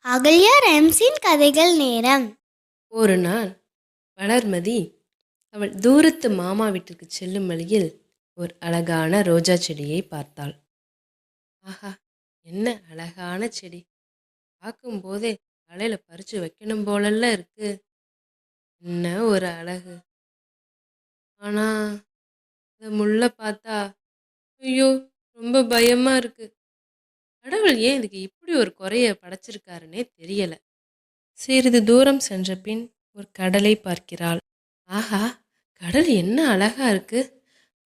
அகல்யா ரம்சின் கதைகள் நேரம். ஒரு நாள் வளர்மதி அவள் தூரத்து மாமா வீட்டுக்கு செல்லும் வழியில் ஒரு அழகான ரோஜா செடியை பார்த்தாள். ஆஹா, என்ன அழகான செடி! பார்க்கும்போதே தலையில பறிச்சு வைக்கணும் போலல்ல இருக்கு. என்ன ஒரு அழகு! ஆனா இந்த முள்ளை பார்த்தா ஐயோ, ரொம்ப பயமா இருக்கு. கடவுள் ஏன் இதுக்கு இப்படி ஒரு குறைய படைச்சிருக்காருன்னே தெரியல. சிறிது தூரம் சென்ற பின் ஒரு கடலை பார்க்கிறாள். ஆஹா, கடல் என்ன அழகா இருக்கு!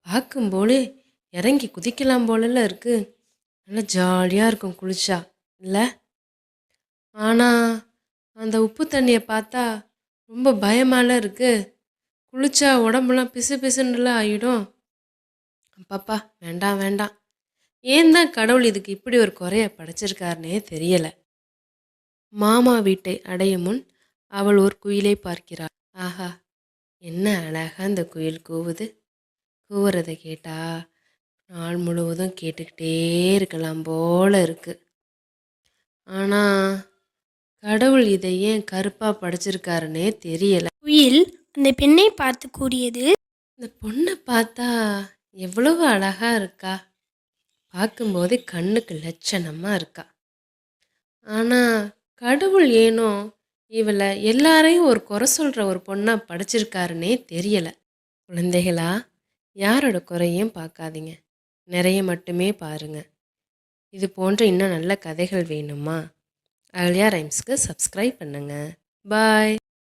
பார்க்கும்போலே இறங்கி குதிக்கலாம் போலல இருக்கு. நல்லா ஜாலியாக இருக்கும் குளிச்சா, இல்லை? ஆனால் அந்த உப்பு தண்ணியை பார்த்தா ரொம்ப பயமால இருக்கு. குளிச்சா உடம்புலாம் பிசு பிசுன்னுலாம் ஆகிடும். அப்பாப்பா, வேண்டாம் வேண்டாம். ஏன் தான் கடவுள் இதுக்கு இப்படி ஒரு குறைய படைச்சிருக்காருனே தெரியலை. மாமா வீட்டை அடையும் முன் அவள் ஒரு குயிலை பார்க்கிறாள். ஆஹா, என்ன அழகா அந்த குயில் கூவுது! கூவுறதை கேட்டா நாள் முழுவதும் கேட்டுக்கிட்டே இருக்கலாம் போல இருக்கு. ஆனால் கடவுள் இதை ஏன் கருப்பாக படைச்சிருக்காருன்னே தெரியல. குயில் அந்த பெண்ணை பார்த்து கூறியது, இந்த பொண்ணை பார்த்தா எவ்வளவு அழகா இருக்கா! பார்க்கும்போதே கண்ணுக்கு லட்சணமாக இருக்கா. ஆனால் கடவுள் ஏனோ இவளை எல்லாரையும் ஒரு குறை சொல்கிற ஒரு பொண்ணாக படைச்சிருக்காருன்னே தெரியலை. குழந்தைகளா, யாரோட குறையும் பார்க்காதீங்க, நிறைய மட்டுமே பாருங்கள். இது போன்ற இன்னும் நல்ல கதைகள் வேணுமா? அகல்யா ரைம்ஸ்க்கு சப்ஸ்கிரைப் பண்ணுங்கள். பாய்.